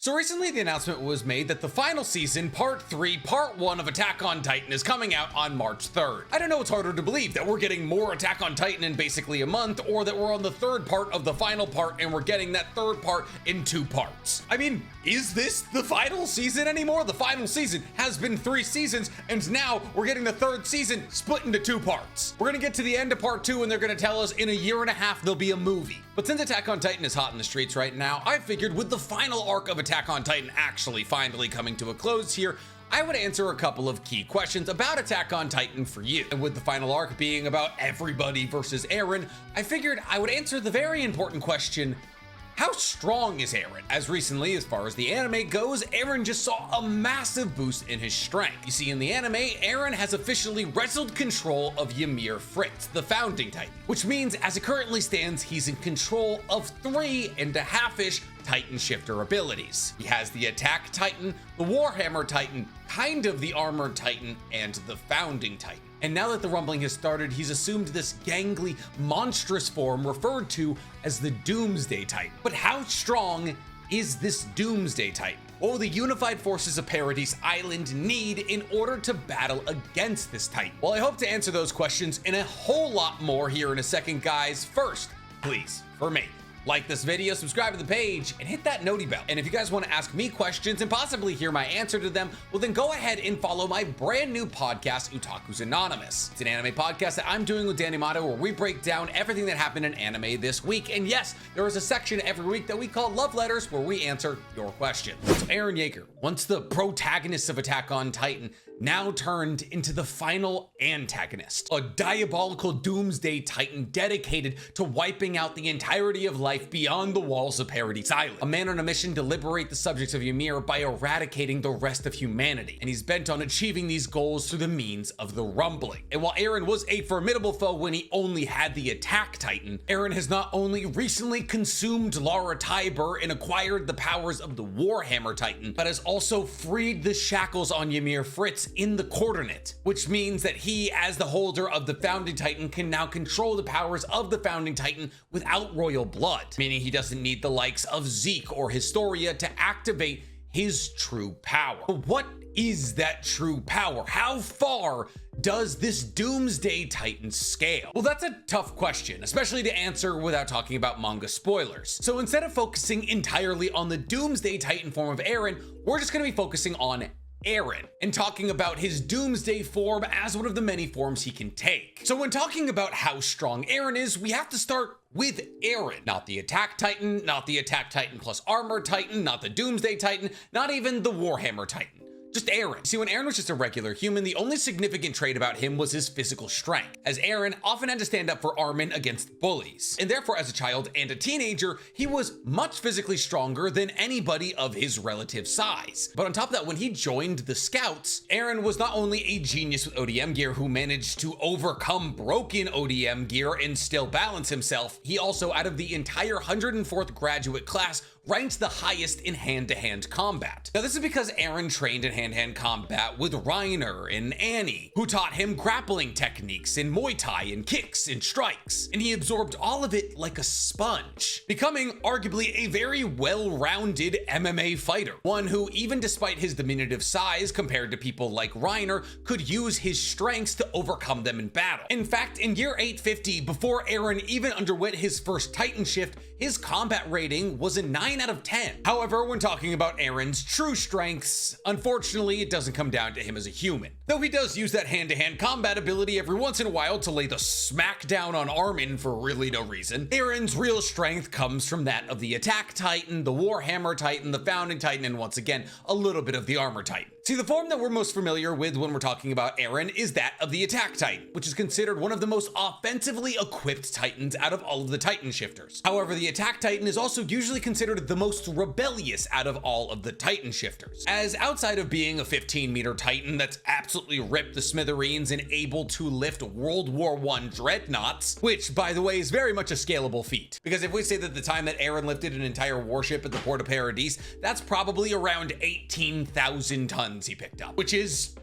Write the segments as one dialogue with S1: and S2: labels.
S1: So recently the announcement was made that the final season, part 3, part 1 of Attack on Titan is coming out on March 3rd. I don't know what's harder to believe, that we're getting more Attack on Titan in basically a month, or that we're on the third part of the final part and we're getting that third part in 2 parts. I mean, is this the final season anymore? The final season has been 3 seasons, and now we're getting the 3rd season split into 2 parts. We're gonna get to the end of part 2 and they're gonna tell us in a year and a half there'll be a movie. But since Attack on Titan is hot in the streets right now, I figured with the final arc of Attack on Titan actually finally coming to a close here, I would answer a couple of key questions about Attack on Titan for you. And with the final arc being about everybody versus Eren, I figured I would answer the very important question, how strong is Eren? As recently, as far as the anime goes, Eren just saw a massive boost in his strength. You see, in the anime, Eren has officially wrestled control of Ymir Fritz, the founding Titan, which means as it currently stands, he's in control of 3.5-ish Titan shifter abilities. He has the Attack Titan, the Warhammer Titan, kind of the Armored Titan, and the Founding Titan. And now that the rumbling has started, he's assumed this gangly, monstrous form referred to as the Doomsday Titan. But how strong is this Doomsday Titan? What will the unified forces of Paradise Island need in order to battle against this Titan? Well, I hope to answer those questions and a whole lot more here in a second, guys. First, please, for me, like this video, subscribe to the page, and hit that noti bell. And if you guys want to ask me questions and possibly hear my answer to them, well then go ahead and follow my brand new podcast, Otaku's Anonymous. It's an anime podcast that I'm doing with Danny Mato where we break down everything that happened in anime this week. And yes, there is a section every week that we call Love Letters where we answer your questions. So Eren Yeager, once the protagonist of Attack on Titan, now turned into the final antagonist, a diabolical doomsday titan dedicated to wiping out the entirety of life beyond the walls of Paradise Island. A man on a mission to liberate the subjects of Ymir by eradicating the rest of humanity, and he's bent on achieving these goals through the means of the rumbling. And while Eren was a formidable foe when he only had the Attack Titan, Eren has not only recently consumed Lara Tiber and acquired the powers of the Warhammer Titan, but has also freed the shackles on Ymir Fritz in the coordinate, which means that he, as the holder of the Founding Titan, can now control the powers of the Founding Titan without royal blood, meaning he doesn't need the likes of Zeke or Historia to activate his true power. But what is that true power? How far does this Doomsday Titan scale? Well, that's a tough question, especially to answer without talking about manga spoilers. So instead of focusing entirely on the Doomsday Titan form of Eren, we're just gonna be focusing on Eren and talking about his Doomsday form as one of the many forms he can take. So when talking about how strong Eren is, we have to start with Eren, not the Attack Titan, not the Attack Titan plus Armor Titan, not the Doomsday Titan, not even the Warhammer Titan. Just Eren. See, when Eren was just a regular human, the only significant trait about him was his physical strength, as Eren often had to stand up for Armin against bullies. And therefore, as a child and a teenager, he was much physically stronger than anybody of his relative size. But on top of that, when he joined the Scouts, Eren was not only a genius with ODM gear who managed to overcome broken ODM gear and still balance himself, he also, out of the entire 104th graduate class, ranked the highest in hand-to-hand combat. Now this is because Eren trained in hand-to-hand combat with Reiner and Annie, who taught him grappling techniques and Muay Thai and kicks and strikes, and he absorbed all of it like a sponge, becoming arguably a very well-rounded MMA fighter, one who, even despite his diminutive size compared to people like Reiner, could use his strengths to overcome them in battle. In fact, in year 850, before Eren even underwent his first Titan shift, his combat rating was a 9 out of 10. However, when talking about Eren's true strengths, unfortunately, it doesn't come down to him as a human. Though he does use that hand-to-hand combat ability every once in a while to lay the smack down on Armin for really no reason, Eren's real strength comes from that of the Attack Titan, the Warhammer Titan, the Founding Titan, and once again, a little bit of the Armor Titan. See, the form that we're most familiar with when we're talking about Eren is that of the Attack Titan, which is considered one of the most offensively equipped Titans out of all of the Titan shifters. However, the Attack Titan is also usually considered the most rebellious out of all of the Titan shifters, as outside of being a 15-meter Titan that's absolutely ripped to smithereens and able to lift World War I dreadnoughts, which, by the way, is very much a scalable feat. Because if we say that the time that Eren lifted an entire warship at the Port of Paradise, that's probably around 18,000 tons he picked up, which is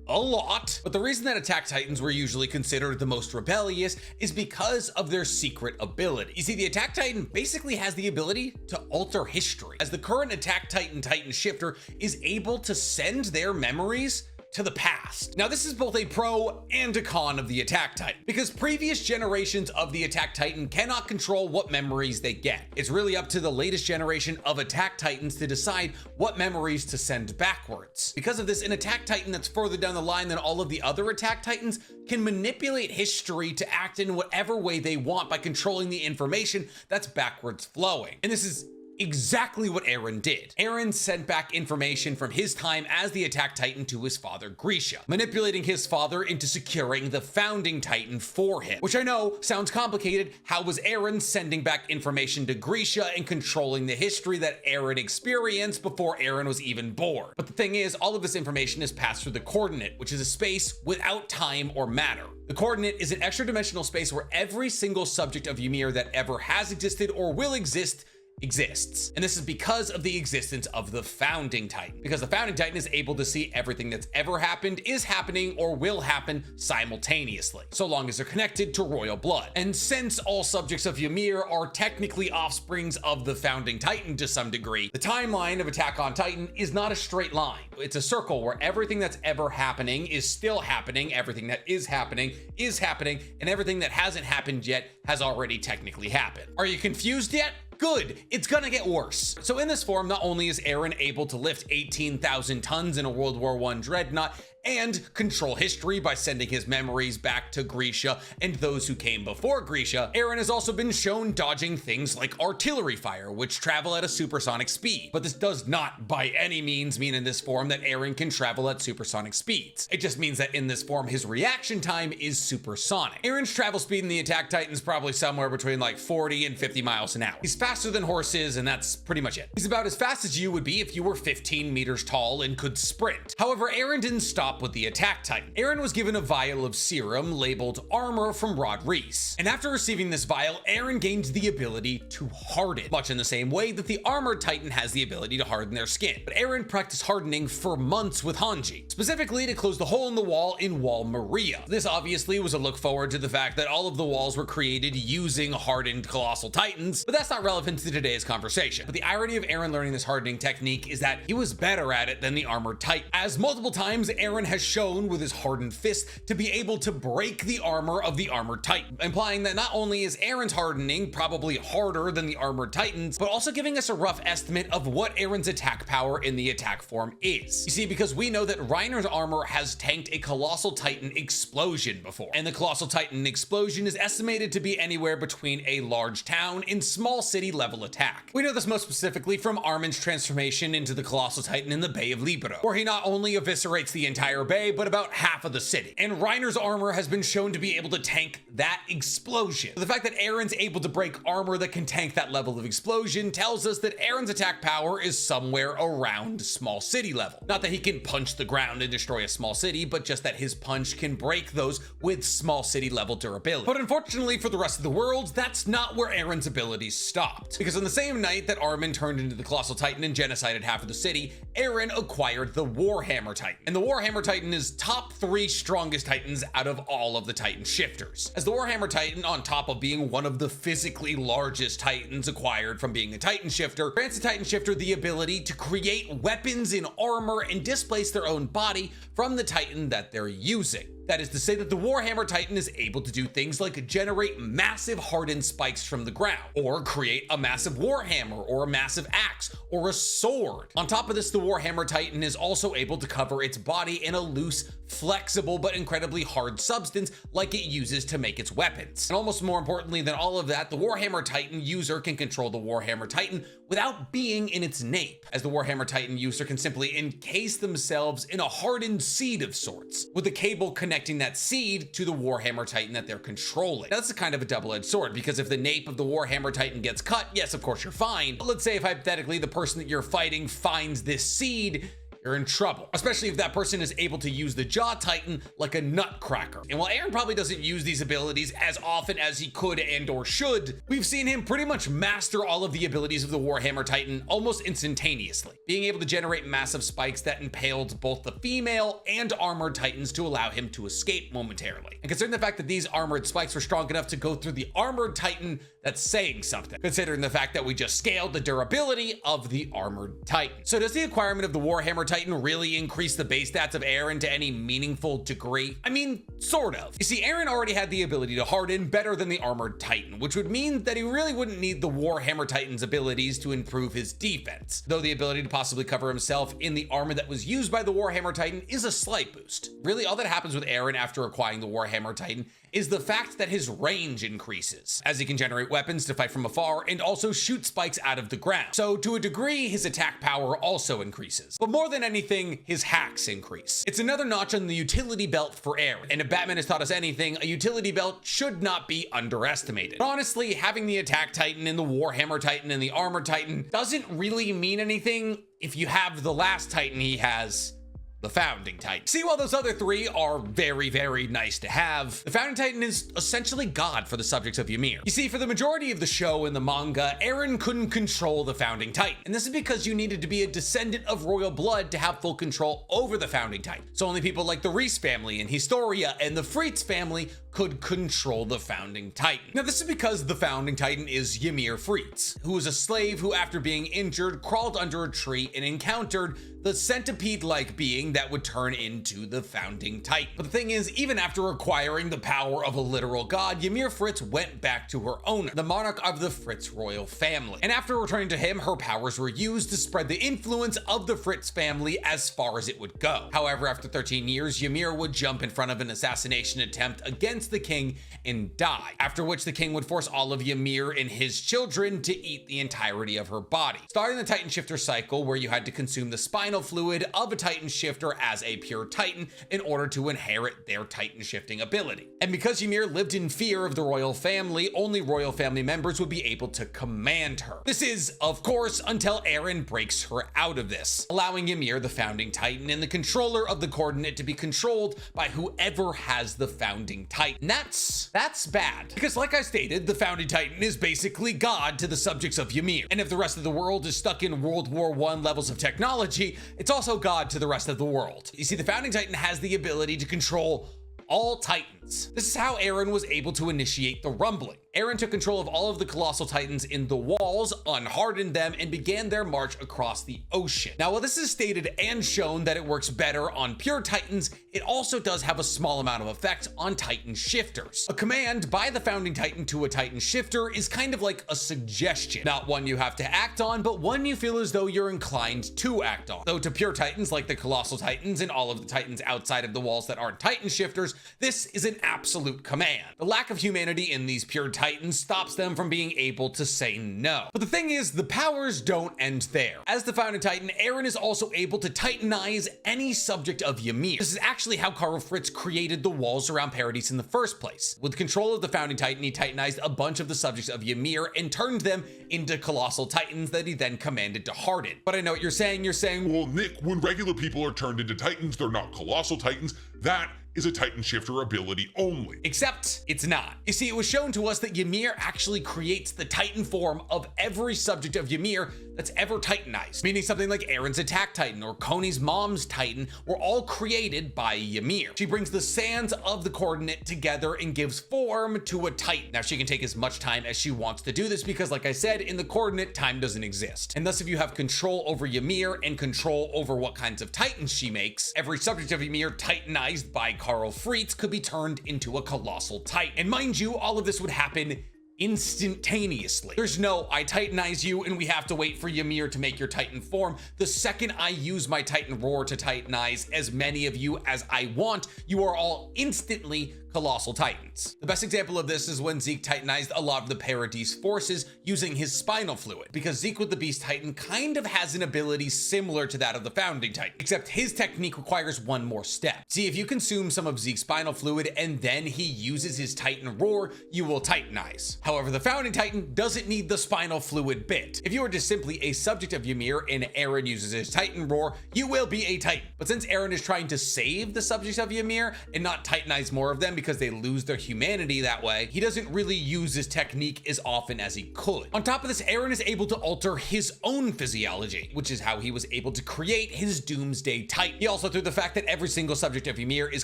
S1: a lot. But the reason that Attack Titans were usually considered the most rebellious is because of their secret ability. You see, the Attack Titan basically has the ability to alter history, as the current Attack Titan Titan Shifter is able to send their memories to the past. Now, this is both a pro and a con of the Attack Titan, because previous generations of the Attack Titan cannot control what memories they get. It's really up to the latest generation of Attack Titans to decide what memories to send backwards. Because of this, an Attack Titan that's further down the line than all of the other Attack Titans can manipulate history to act in whatever way they want by controlling the information that's backwards flowing. And this is exactly what Eren did. Eren sent back information from his time as the Attack Titan to his father Grisha, manipulating his father into securing the Founding Titan for him. Which I know sounds complicated. How was Eren sending back information to Grisha and controlling the history that Eren experienced before Eren was even born? But the thing is, all of this information is passed through the coordinate, which is a space without time or matter. The coordinate is an extra-dimensional space where every single subject of Ymir that ever has existed or will exists. And this is because of the existence of the Founding Titan, because the Founding Titan is able to see everything that's ever happened, is happening, or will happen simultaneously, so long as they're connected to royal blood. And since all subjects of Ymir are technically offsprings of the Founding Titan to some degree, the timeline of Attack on Titan is not a straight line. It's a circle where everything that's ever happening is still happening, everything that is happening, and everything that hasn't happened yet has already technically happened. Are you confused yet? Good, it's gonna get worse. So in this form, not only is Eren able to lift 18,000 tons in a World War I dreadnought and control history by sending his memories back to Grisha and those who came before Grisha, Eren has also been shown dodging things like artillery fire, which travel at a supersonic speed. But this does not by any means mean in this form that Eren can travel at supersonic speeds. It just means that in this form, his reaction time is supersonic. Eren's travel speed in the Attack Titan is probably somewhere between like 40 and 50 miles an hour. He's faster than horses, and that's pretty much it. He's about as fast as you would be if you were 15 meters tall and could sprint. However, Eren didn't stop with the Attack Titan. Eren was given a vial of serum labeled armor from Rod Reese. And after receiving this vial, Eren gained the ability to harden, much in the same way that the Armored Titan has the ability to harden their skin. But Eren practiced hardening for months with Hanji, specifically to close the hole in the wall in Wall Maria. This obviously was a look forward to the fact that all of the walls were created using hardened Colossal Titans, but that's not relevant to today's conversation. But the irony of Eren learning this hardening technique is that he was better at it than the Armored Titan, as multiple times Eren has shown with his hardened fist to be able to break the armor of the Armored Titan, implying that not only is Eren's hardening probably harder than the Armored Titans, but also giving us a rough estimate of what Eren's attack power in the attack form is. You see, because we know that Reiner's armor has tanked a Colossal Titan explosion before, and the Colossal Titan explosion is estimated to be anywhere between a large town and small city level attack. We know this most specifically from Armin's transformation into the Colossal Titan in the Bay of Libero, where he not only eviscerates the entire bay, but about half of the city. And Reiner's armor has been shown to be able to tank that explosion. So the fact that Eren's able to break armor that can tank that level of explosion tells us that Eren's attack power is somewhere around small city level. Not that he can punch the ground and destroy a small city, but just that his punch can break those with small city level durability. But unfortunately for the rest of the world, that's not where Eren's abilities stopped. Because on the same night that Armin turned into the Colossal Titan and genocided half of the city, Eren acquired the Warhammer Titan. And the Warhammer Titan is top 3 strongest Titans out of all of the Titan shifters. As the Warhammer Titan, on top of being one of the physically largest Titans acquired from being a Titan shifter, grants the Titan shifter the ability to create weapons in armor and displace their own body from the Titan that they're using. That is to say that the Warhammer Titan is able to do things like generate massive hardened spikes from the ground, or create a massive warhammer, or a massive axe, or a sword. On top of this, the Warhammer Titan is also able to cover its body in a loose, flexible, but incredibly hard substance like it uses to make its weapons. And almost more importantly than all of that, the Warhammer Titan user can control the Warhammer Titan without being in its nape, as the Warhammer Titan user can simply encase themselves in a hardened seed of sorts, with a cable connecting that seed to the Warhammer Titan that they're controlling. Now, that's a kind of a double-edged sword, because if the nape of the Warhammer Titan gets cut, yes, of course you're fine. But let's say if hypothetically the person that you're fighting finds this seed, you're in trouble, especially if that person is able to use the Jaw Titan like a nutcracker. And while Eren probably doesn't use these abilities as often as he could and or should, we've seen him pretty much master all of the abilities of the Warhammer Titan almost instantaneously, being able to generate massive spikes that impaled both the female and armored Titans to allow him to escape momentarily. And considering the fact that these armored spikes were strong enough to go through the armored Titan, that's saying something, considering the fact that we just scaled the durability of the armored Titan. So does the acquirement of the Warhammer Titan really increase the base stats of Eren to any meaningful degree? I mean, sort of. You see, Eren already had the ability to harden better than the armored Titan, which would mean that he really wouldn't need the Warhammer Titan's abilities to improve his defense, though the ability to possibly cover himself in the armor that was used by the Warhammer Titan is a slight boost. Really, all that happens with Eren after acquiring the Warhammer Titan is the fact that his range increases, as he can generate weapons to fight from afar and also shoot spikes out of the ground. So to a degree, his attack power also increases. But more than anything, his hacks increase. It's another notch on the utility belt for Eren, and if Batman has taught us anything, a utility belt should not be underestimated. But honestly, having the attack Titan and the Warhammer Titan and the armored Titan doesn't really mean anything if you have the last Titan he has, the Founding Titan. See, while those other three are very, very nice to have, the Founding Titan is essentially God for the subjects of Ymir. You see, for the majority of the show and the manga, Eren couldn't control the Founding Titan. And this is because you needed to be a descendant of royal blood to have full control over the Founding Titan. So only people like the Rhys family and Historia and the Fritz family could control the Founding Titan. Now, this is because the Founding Titan is Ymir Fritz, who was a slave who, after being injured, crawled under a tree and encountered the centipede-like being that would turn into the Founding Titan. But the thing is, even after acquiring the power of a literal god, Ymir Fritz went back to her owner, the monarch of the Fritz royal family. And after returning to him, her powers were used to spread the influence of the Fritz family as far as it would go. However, after 13 years, Ymir would jump in front of an assassination attempt against the king and die, after which the king would force all of Ymir and his children to eat the entirety of her body, starting the Titan Shifter cycle, where you had to consume the spinal fluid of a Titan Shifter as a pure Titan in order to inherit their Titan shifting ability. And because Ymir lived in fear of the royal family, only royal family members would be able to command her. This is, of course, until Eren breaks her out of this, allowing Ymir, the Founding Titan, and the controller of the coordinate to be controlled by whoever has the Founding Titan. And that's bad, because like I stated, the Founding Titan is basically God to the subjects of Ymir. And if the rest of the world is stuck in World War I levels of technology, it's also God to the rest of the world. You see, the Founding Titan has the ability to control all Titans. This is how Eren was able to initiate the rumbling. Eren took control of all of the colossal Titans in the walls, unhardened them, and began their march across the ocean. Now, while this is stated and shown that it works better on pure Titans, it also does have a small amount of effect on Titan shifters. A command by the Founding Titan to a Titan shifter is kind of like a suggestion, not one you have to act on, but one you feel as though you're inclined to act on. Though to pure Titans like the colossal Titans and all of the Titans outside of the walls that aren't Titan shifters, this is an absolute command. The lack of humanity in these pure Titans stops them from being able to say no. But the thing is, the powers don't end there. As the Founding Titan, Eren is also able to Titanize any subject of Ymir. This is actually how Karl Fritz created the walls around Paradise in the first place. With control of the Founding Titan, he Titanized a bunch of the subjects of Ymir and turned them into colossal Titans that he then commanded to harden. But I know what you're saying. You're saying,
S2: well, Nick, when regular people are turned into Titans, they're not colossal Titans. That is a Titan shifter ability only.
S1: Except it's not. You see, it was shown to us that Ymir actually creates the Titan form of every subject of Ymir that's ever Titanized, meaning something like Eren's attack Titan or Coney's mom's Titan were all created by Ymir. She brings the sands of the coordinate together and gives form to a Titan. Now, she can take as much time as she wants to do this because, like I said, in the coordinate, time doesn't exist. And thus, if you have control over Ymir and control over what kinds of Titans she makes, every subject of Ymir Titanized by Karl Fritz could be turned into a colossal Titan. And mind you, all of this would happen instantaneously. There's no, I Titanize you and we have to wait for Ymir to make your Titan form. The second I use my Titan roar to Titanize as many of you as I want, you are all instantly colossal titans. The best example of this is when Zeke titanized a lot of the Paradis forces using his spinal fluid, because Zeke with the Beast Titan kind of has an ability similar to that of the Founding Titan, except his technique requires one more step. See, if you consume some of Zeke's spinal fluid and then he uses his Titan Roar, you will titanize. However, the Founding Titan doesn't need the spinal fluid bit. If you are just simply a subject of Ymir and Eren uses his Titan Roar, you will be a Titan. But since Eren is trying to save the subjects of Ymir and not titanize more of them because they lose their humanity that way, he doesn't really use his technique as often as he could. On top of this, Eren is able to alter his own physiology, which is how he was able to create his Doomsday Titan. He also, through the fact that every single subject of Ymir is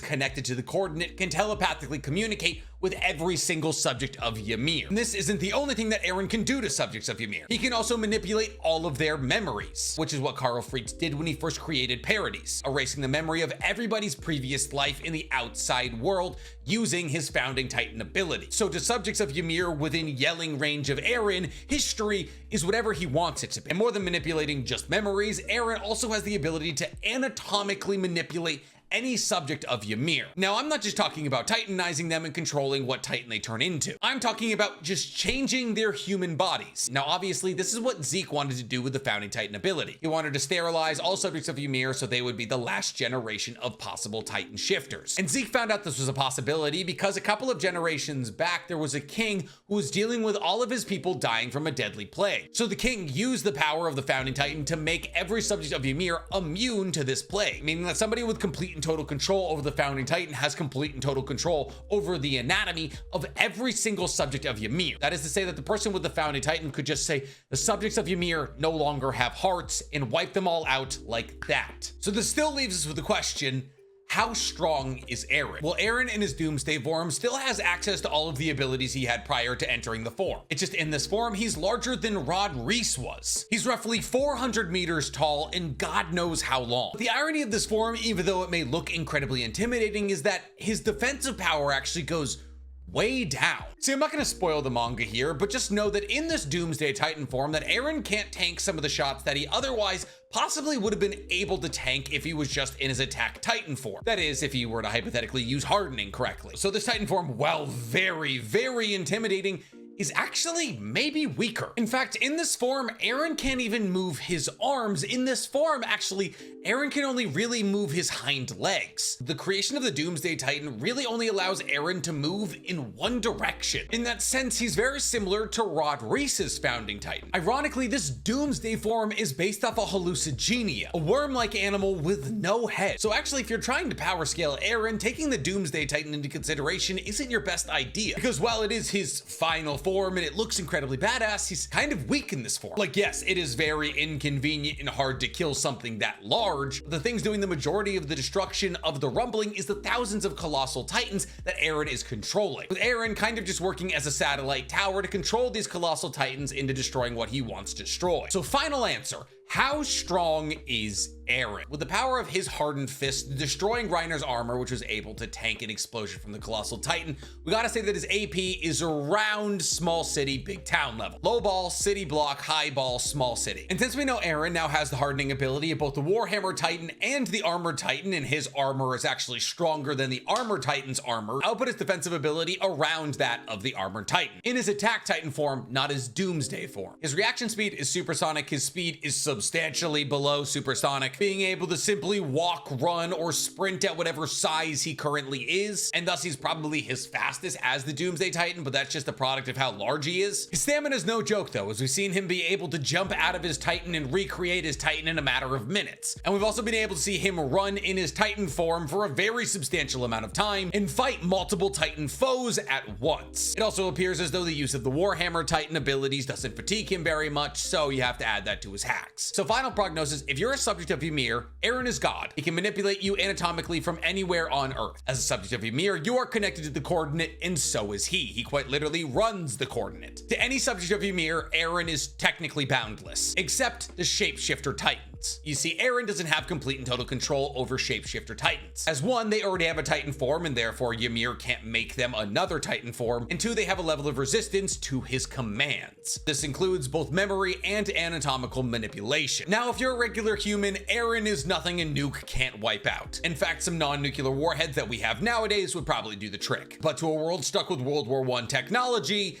S1: connected to the coordinate, can telepathically communicate with every single subject of Ymir. And this isn't the only thing that Eren can do to subjects of Ymir. He can also manipulate all of their memories, which is what Karl Freaks did when he first created Paradis, erasing the memory of everybody's previous life in the outside world using his Founding Titan ability. So to subjects of Ymir within yelling range of Eren, history is whatever he wants it to be. And more than manipulating just memories, Eren also has the ability to anatomically manipulate any subject of Ymir. Now, I'm not just talking about titanizing them and controlling what Titan they turn into. I'm talking about just changing their human bodies. Now, obviously, this is what Zeke wanted to do with the Founding Titan ability. He wanted to sterilize all subjects of Ymir so they would be the last generation of possible Titan shifters. And Zeke found out this was a possibility because a couple of generations back, there was a king who was dealing with all of his people dying from a deadly plague. So the king used the power of the Founding Titan to make every subject of Ymir immune to this plague, meaning that somebody with complete and total control over the Founding Titan has complete and total control over the anatomy of every single subject of Ymir. That is to say that the person with the Founding Titan could just say, the subjects of Ymir no longer have hearts, and wipe them all out like that. So this still leaves us with the question, how strong is Eren? Well, Eren in his Doomsday form still has access to all of the abilities he had prior to entering the form. It's just in this form, he's larger than Rod Reese was. He's roughly 400 meters tall and God knows how long. The irony of this form, even though it may look incredibly intimidating, is that his defensive power actually goes way down. See, I'm not going to spoil the manga here, but just know that in this Doomsday Titan form that Eren can't tank some of the shots that he otherwise possibly would have been able to tank if he was just in his Attack Titan form. That is, if he were to hypothetically use hardening correctly. So this Titan form, while very, very intimidating, is actually maybe weaker. In fact, in this form, Eren can't even move his arms. In this form, actually, Eren can only really move his hind legs. The creation of the Doomsday Titan really only allows Eren to move in one direction. In that sense, he's very similar to Rod Reese's Founding Titan. Ironically, this Doomsday form is based off a hallucigenia, a worm-like animal with no head. So actually, if you're trying to power scale Eren, taking the Doomsday Titan into consideration isn't your best idea, because while it is his final form and it looks incredibly badass, he's kind of weak in this form. Like, yes, it is very inconvenient and hard to kill something that large, but the thing's doing the majority of the destruction of the rumbling is the thousands of colossal titans that Eren is controlling, with Eren kind of just working as a satellite tower to control these colossal titans into destroying what he wants to destroy. So final answer, how strong is Eren? With the power of his hardened fist destroying Reiner's armor, which was able to tank an explosion from the colossal titan, we gotta say that his AP is around small city, big town level. Low ball, city block, high ball, small city. And since we know Eren now has the hardening ability of both the Warhammer Titan and the Armored Titan, and his armor is actually stronger than the Armored Titan's armor, I'll put his defensive ability around that of the Armored Titan. In his Attack Titan form, not his Doomsday form. His reaction speed is supersonic, his speed is substantially below supersonic, being able to simply walk, run, or sprint at whatever size he currently is, and thus he's probably his fastest as the Doomsday Titan, but that's just a product of how large he is. His stamina is no joke though, as we've seen him be able to jump out of his Titan and recreate his Titan in a matter of minutes. And we've also been able to see him run in his Titan form for a very substantial amount of time and fight multiple Titan foes at once. It also appears as though the use of the Warhammer Titan abilities doesn't fatigue him very much, so you have to add that to his hacks. So final prognosis, if you're a subject of Ymir, Eren is God. He can manipulate you anatomically from anywhere on Earth. As a subject of Ymir, you are connected to the coordinate, and so is he. He quite literally runs the coordinate. To any subject of Ymir, Eren is technically boundless, except the Shapeshifter Titan. Titans. You see, Eren doesn't have complete and total control over Shapeshifter Titans. As one, they already have a Titan form, and therefore Ymir can't make them another Titan form, and two, they have a level of resistance to his commands. This includes both memory and anatomical manipulation. Now, if you're a regular human, Eren is nothing a nuke can't wipe out. In fact, some non-nuclear warheads that we have nowadays would probably do the trick. But to a world stuck with World War I technology,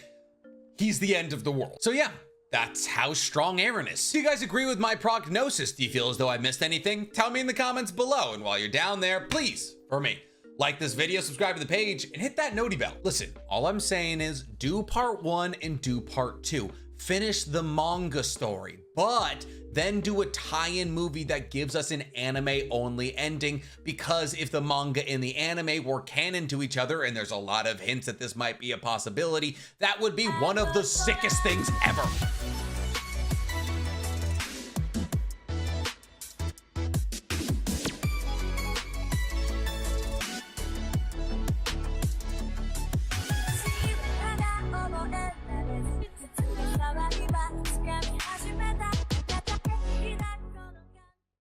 S1: he's the end of the world. So yeah, that's how strong Eren is. Do you guys agree with my prognosis? Do you feel as though I missed anything? Tell me in the comments below. And while you're down there, please, for me, like this video, subscribe to the page, and hit that noti bell. Listen, all I'm saying is do part 1 and do part 2. Finish the manga story, but then do a tie-in movie that gives us an anime-only ending, because if the manga and the anime were canon to each other, and there's a lot of hints that this might be a possibility, that would be one of the sickest things ever.